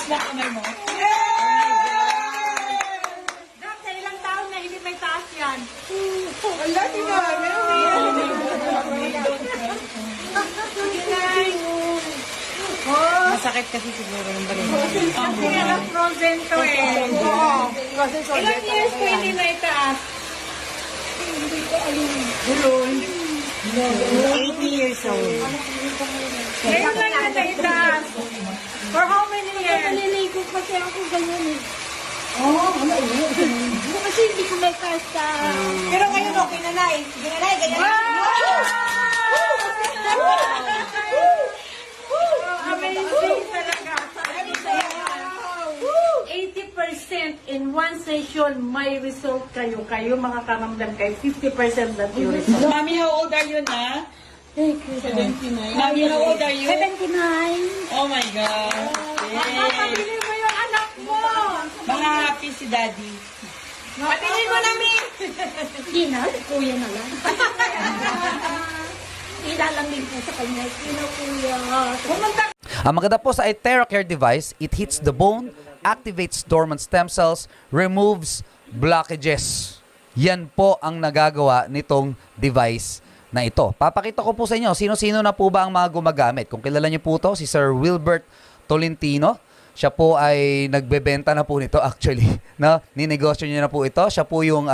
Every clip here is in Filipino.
Taas na kamay mo. Dap, sa ilang taon na hindi may taas yan. Wala, di ba? Masakit kasi siguro yung balik. Kasi nga frozen to eh. Ilang years ko hindi may taas? 80 years old. Ngayon lang yan na itaas. For how many years? Naliligo kasi ako ganyan eh. Kasi hindi ko may kasta. Pero ngayon okay na na eh. Sige na na eh, ganyan na. Amazing talaga. 80% in one session, may result kayo. Kayo makakamamdam kayo. 50% that you result. Mami, how old are you na? Thank you. 79. Mami, how old are you? 79. Oh my God. Makakabili mo yung anak mo. Mga happy si Daddy. Pabilin mo namin. Hindi na, kuya na lang. Ilalambing po sa kanya. Sino kuya? Ang maganda po sa iTeracare device, it hits the bone, activates dormant stem cells, removes blockages. Yan po ang nagagawa nitong device na ito. Papakita ko po sa inyo, sino-sino na po ba ang mga gumagamit. Kung kilala niyo po ito, si Sir Wilbert Tolentino. Siya po ay nagbebenta na po nito actually. No? Ninegosyo niya na po ito. Siya po yung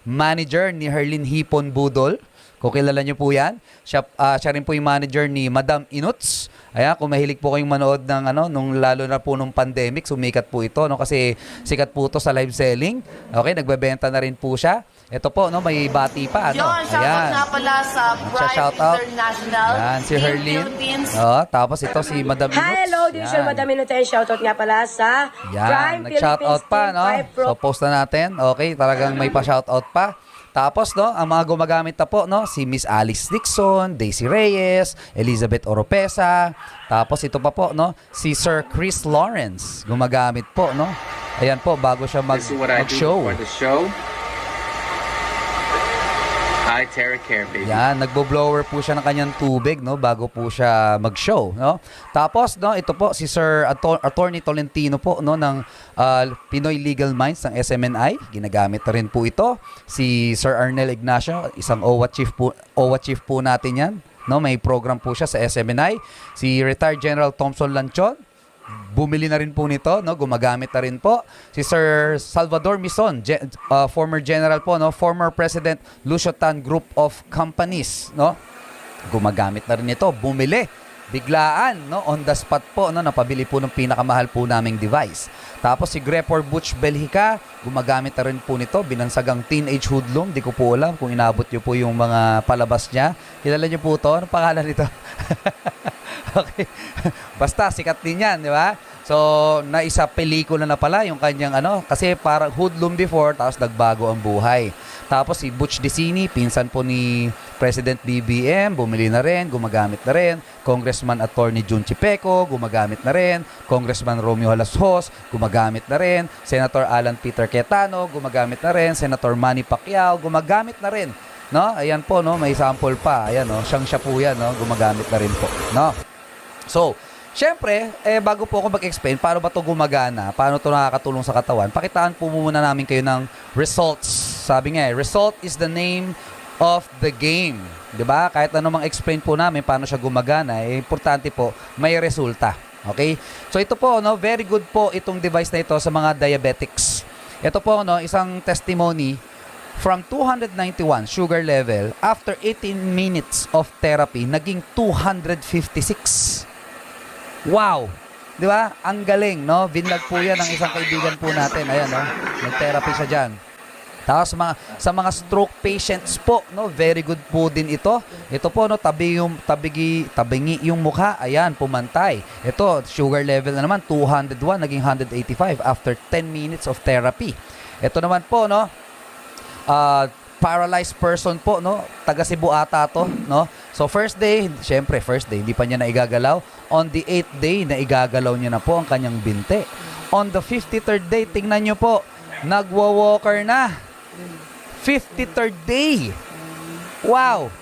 manager ni Herlin Hipon Budol. Kung kilala niyo po yan. Siya rin po yung manager ni Madam Inuts. Ayan, kung mahilig po kayong manood ng lalo na po nung pandemic, sumikat po ito, no? Kasi sikat po ito sa live selling. Okay, nagbebenta na rin po siya. Ito po, no, may bati pa, ano. Yun, shoutout nga pala sa Prime Shoutout. International Yan, si Team Herlin. Philippines. Oh, tapos ito si Madam Inuts. Hi, hello, this is Yan. Madam Inutay. Shoutout nga pala sa Yan, Prime nag-shoutout Philippines pa, Team no? 5 Pro. So, post na natin. Okay, talagang may pa-shoutout pa. Tapos, no, ang mga gumagamit na po, no, si Miss Alice Dixon, Daisy Reyes, Elizabeth Oropesa. Tapos, ito pa po, no, si Sir Chris Lawrence. Gumagamit po, no. Ayan po, bago siya This is what I do mag-show. for the show. iTeracare, baby. Yan, nagbo-blower po siya ng kanyang tubig, no, bago po siya mag-show, no. Tapos, no, ito po si Sir Attorney Tolentino po, no, ng Pinoy Legal Minds ng SMNI. Ginagamit na rin po ito. Si Sir Arnel Ignacio, isang OWA chief po natin 'yan, no. May program po siya sa SMNI. Si Retired General Thompson Lanchon, bumili na rin po nito, no, gumagamit na rin po. Si Sir Salvador Mison, former general po, no, former President Lucio Tan Group of Companies, no. Gumagamit na rin ito, bumili. Biglaan, no, on the spot po, no, napabili po ng pinakamahal po naming device. Tapos si Grepor Butch Belhica, gumagamit na rin po nito, binansagang teenage hoodlum, di ko po alam kung inabot niyo po yung mga palabas niya. Kilala niyo po ito? Ano pangalan nito? Okay. Basta sikat din yan, di ba? So, naisa pelikula na pala yung kanyang kasi parang hoodlum before, tapos nagbago ang buhay. Tapos si Butch Dicini, pinsan po ni President BBM, bumili na rin, gumagamit na rin. Congressman Attorney Jun Chipeco, gumagamit na rin. Congressman Romeo Halasos, gumagamit na rin. Senator Alan Peter Cayetano, gumagamit na rin. Senator Manny Pacquiao, gumagamit na rin. No? Ayan po, no, may sample pa. Ayan, no, siya po yan, no, gumagamit na rin po, no. So, syempre, bago po ako mag-explain paano ba ito gumagana, paano ito nakakatulong sa katawan, pakitaan po muna namin kayo ng results. Sabi nga, result is the name of the game. 'Di ba? Kahit ano mang explain po namin paano siya gumagana, importante po may resulta. Okay? So ito po, no, very good po itong device na ito sa mga diabetics. Ito po, no, isang testimony from 291 sugar level, after 18 minutes of therapy, naging 256. Wow! Di ba? Ang galing, no? Vinlag po yan ng isang kaibigan po natin. Ayan, no? Nag-therapy siya dyan. Tapos sa mga stroke patients po, no, very good po din ito. Ito po, no, tabingi yung mukha. Ayan, pumantay. Ito, sugar level na naman, 201, naging 185 after 10 minutes of therapy. Ito naman po, no, paralyzed person po, no, taga Cebu ata to, no. So first day, syempre first day, hindi pa niya naigagalaw. On the 8th day, naigagalaw niya na po ang kanyang binte. On the 53rd day, tingnan niyo po, nagwa-walker na. 53rd day. Wow.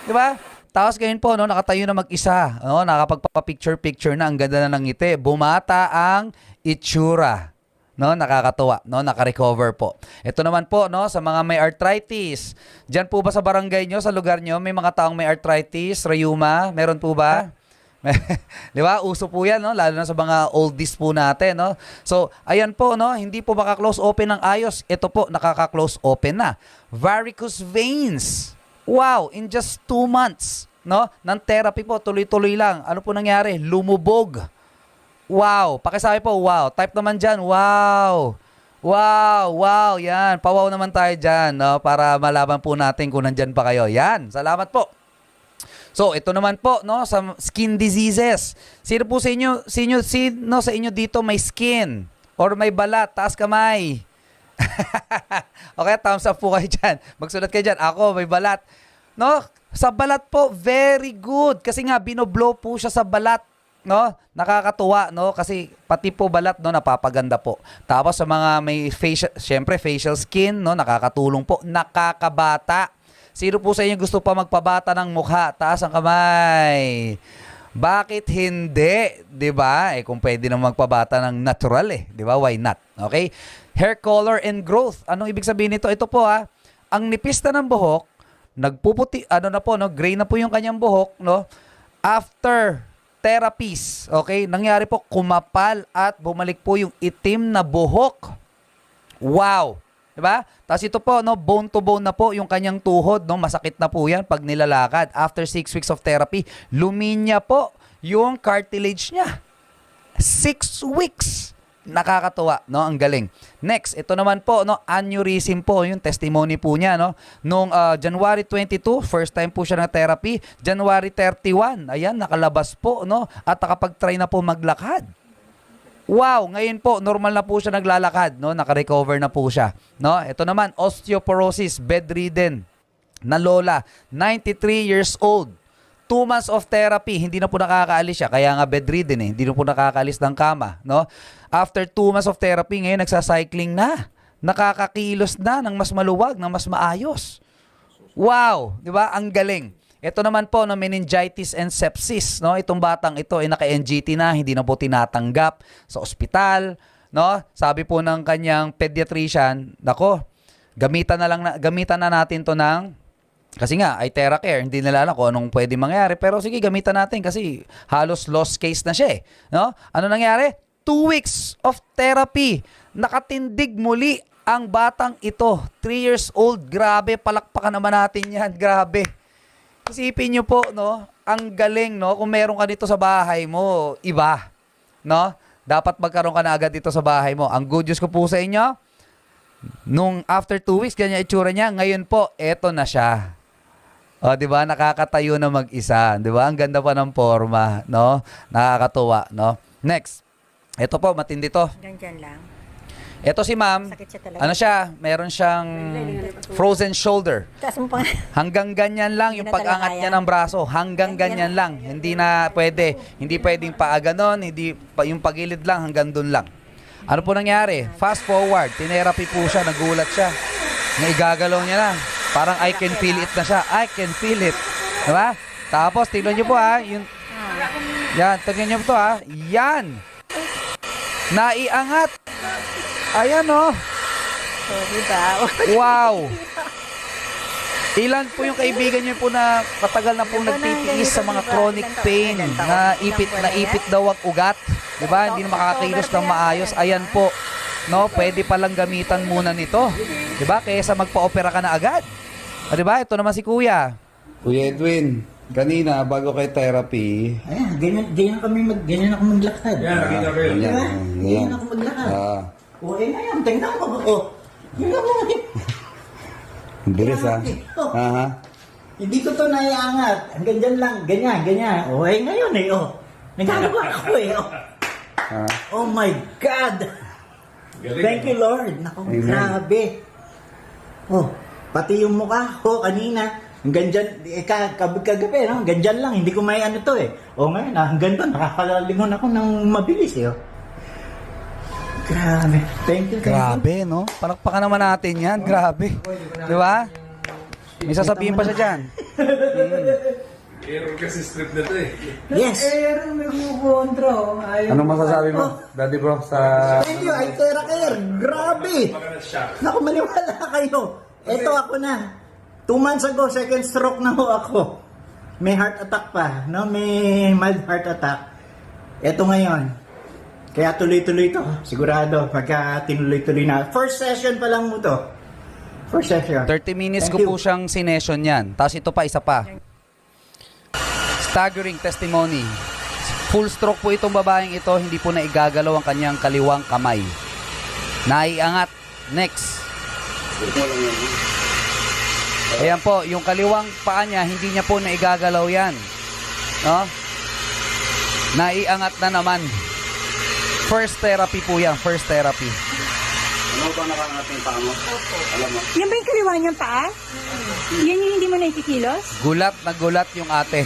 'Di ba? Tapos ganyan po, no, nakatayo na mag-isa. No, nakapagpapicture-picture na. Ang ganda na ng ngiti. Bumata ang itsura. No, nakakatuwa, no, naka-recover po. Ito naman po, no, sa mga may arthritis. Diyan po ba sa barangay nyo, sa lugar nyo, may mga taong may arthritis, rheuma, meron po ba? Di ba? Uso po yan, no? Lalo na sa mga oldies po natin, no? So, ayan po, no? Hindi po maka-close open ng ayos. Ito po, nakaka-close open na. Varicose veins. Wow, in just 2 months, no? Ng therapy po, tuloy-tuloy lang. Ano po nangyari? Lumubog. Wow, pakisabi po, wow. Type naman dyan, wow. Wow, wow, yan. Pawaw naman tayo dyan, no? Para malaman po natin kung nandyan pa kayo. Yan, salamat po. So, ito naman po, no, sa skin diseases. Sino po sa inyo, sino sa inyo dito may skin or may balat, taas kamay? Okay, thumbs up po kayo dyan. Magsulat kayo dyan. Ako, may balat. No, sa balat po, very good. Kasi nga, binoblow po siya sa balat. No, nakakatuwa, no, kasi pati po balat, no, napapaganda po. Tapos sa mga may facial, syempre facial skin, no, nakakatulong po, nakakabata. Sino po sa inyo gusto pa magpabata ng mukha? Taas ang kamay. Bakit hindi? 'Di ba? Eh kung pwede nang magpabata ng natural eh, 'di ba? Why not? Okay? Hair color and growth. Anong ibig sabihin nito? Ito po ang nipis na ng buhok, nagpuputi, ano na po, no, gray na po yung kanyang buhok, no? After therapies, okay? Nangyari po, kumapal at bumalik po yung itim na buhok. Wow! Diba? Tapos ito po, no, bone to bone na po yung kanyang tuhod, no? Masakit na po yan pag nilalakad. After 6 weeks of therapy, luminya po yung cartilage niya. 6 weeks! Nakakatuwa, no? Ang galing. Next, ito naman po, no, aneurysm po, yung testimony po niya, no? Nung January 22, first time po siya na therapy. January 31, ayan, nakalabas po, no? At nakapag-try na po maglakad. Wow, ngayon po, normal na po siya naglalakad, no? Naka-recover na po siya, no? Ito naman, osteoporosis, bedridden na lola, 93 years old. 2 months of therapy, hindi na po nakakaalis siya. Kaya nga bedridden eh. Hindi na po nakakaalis ng kama, no? After 2 months of therapy, ngayon nagsacycling na. Nakakakilos na ng mas maluwag, ng mas maayos. Wow, 'di ba? Ang galing. Ito naman po no, meningitis and sepsis, no? Itong batang ito ay naka-NGT na, hindi na po tinatanggap sa ospital, no? Sabi po ng kanyang pediatrician, nako, gamitan na natin 'to ng kasi nga, ay TheraCare, hindi nila alam kung anong pwede mangyari. Pero sige, gamitan natin kasi halos lost case na siya eh. No? Ano nangyari? 2 weeks of therapy. Nakatindig muli ang batang ito. 3 years old. Grabe, palakpakan naman natin yan. Grabe. Isipin nyo po, no? Ang galing, no? Kung meron ka dito sa bahay mo, iba. No? Dapat magkaroon ka na agad dito sa bahay mo. Ang good news ko po sa inyo, nung after 2 weeks, ganyan itsura niya. Ngayon po, eto na siya. O, di ba? Nakakatayo na mag-isa. Di ba? Ang ganda pa ng forma, no? Nakakatuwa, no? Next. Ito po, matindi to. Ganyan lang. Ito si ma'am. Sakit siya talaga. Ano siya? Meron siyang frozen shoulder. Taas mo pa. Hanggang ganyan lang yung Hindi na pag-angat talaga niya kaya. ng braso. Hanggang ganyan lang. Hindi na pwede. Hindi pwedeng paaganon. Hindi, yung pagilid lang, hanggang dun lang. Ano po nangyari? Fast forward. Tinerapy po siya. Nagulat siya. Naigagalaw niya na. Parang I can feel it na siya. I can feel it. Diba? Tapos, tignan nyo po yung... Yan, tignan nyo po Yan! Naiangat! Ayan Diba? Wow! Ilan po yung kaibigan nyo po na katagal na pong nagtitiis sa mga chronic pain na ipit daw ang ugat? Diba? Hindi na makakakilos ng maayos. Ayan po. No, pwede palang gamitan muna nito. Diba? Kaysa magpa-opera ka na agad. O, diba? Ito naman si Kuya. Kuya Edwin, kanina bago kay therapy, Ayan, ganyan ako maglakad. Ganyan ako maglakad. O, ngayon, tingnan ko. O, yun lang mo. Ang bilis Oh. Hindi ko to naiangat. Hanggang dyan lang. Ganyan. O, ngayon nagagawa ako Oh my God! Thank you, Lord. Naku, grabe. Oh, pati yung mukha ko kanina, hanggang dyan, kagabi, no? Hanggang dyan lang, hindi ko may ano to eh. O ngayon, hanggang doon, nakakalalingon ako ng mabilis eh. Grabe. Thank you. Grabe, no? Palakpakan naman natin yan. Grabe. Di ba? May sasabihin pa siya dyan. Error kasi strip na to eh. Yes. Anong masasabi mo, Daddy Bro, sa... Thank you, ay Terra. Grabe. Naku, maniwala kayo. Ito ako na. 2 months ago, second stroke na ho ako. May heart attack pa, no? May mild heart attack. Ito ngayon. Kaya tuloy-tuloy to. Sigurado, pagka tinuloy-tuloy na. First session pa lang mo to. First session. 30 minutes Thank ko you. po siyang sinession yan. Tapos ito pa, isa pa. Staggering testimony. Full stroke po itong babaeng ito, hindi po na igagalaw ang kanyang kaliwang kamay. Naiangat. Next. Ayan po, yung kaliwang paa niya, hindi niya po na igagalaw yan. No? Naiangat na naman. First therapy po yan, first therapy. Ano ba nakangat yung paa mo? Alam mo? Yan ba yung kaliwa niyang paa? Yan yung hindi mo nakikilos? Gulat na gulat yung ate.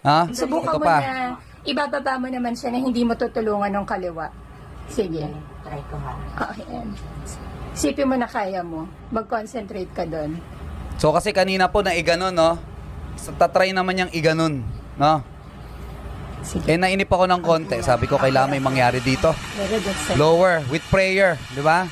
Ha? Subukan Ito mo pa. na, ibababa mo naman siya na hindi mo tutulungan ng kaliwa. Sige. Try ko ha. Ayan. Isipin mo na kaya mo. Mag-concentrate ka doon. So kasi kanina po na iganon, no? So, tatry naman niyang iganon, no? Sige. Nainip ako ng konti. Sabi ko, kailangan may mangyari dito. Very good, sir. Lower, with prayer, di ba?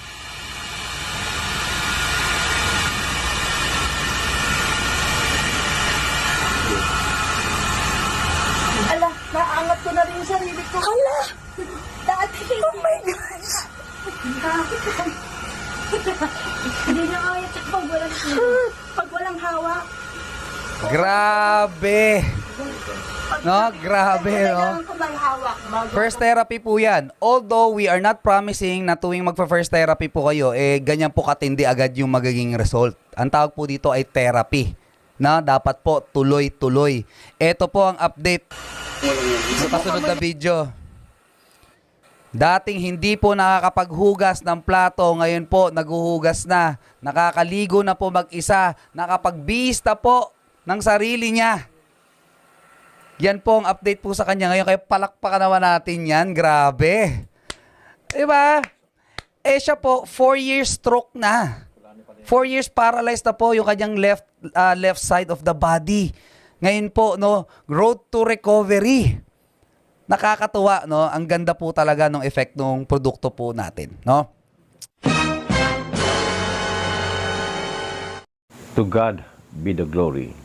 Ala, naangat ko na rin yung sarili ko. Ala! Dati. Oh my gosh! Hindi na kaya pag walang hawak. Grabe! No? Grabe, no? Kailangan ko may hawak. First therapy po yan. Although we are not promising na tuwing magpa-first therapy po kayo, ganyan po katindi agad yung magiging result. Ang tawag po dito ay therapy. Na dapat po tuloy-tuloy. Ito po ang update sa kasunod na video. Dating hindi po nakakapaghugas ng plato, ngayon po naghuhugas na. Nakakaligo na po mag-isa. Nakapagbista po ng sarili niya. Yan po ang update po sa kanya ngayon. Kaya palakpakan naman natin yan. Grabe. Diba? Siya po, 4 years stroke na. 4 years paralyzed na po yung kanyang left side of the body. Ngayon po, no, road to recovery. Nakakatuwa, no? Ang ganda po talaga ng effect ng produkto po natin, no? To God be the glory.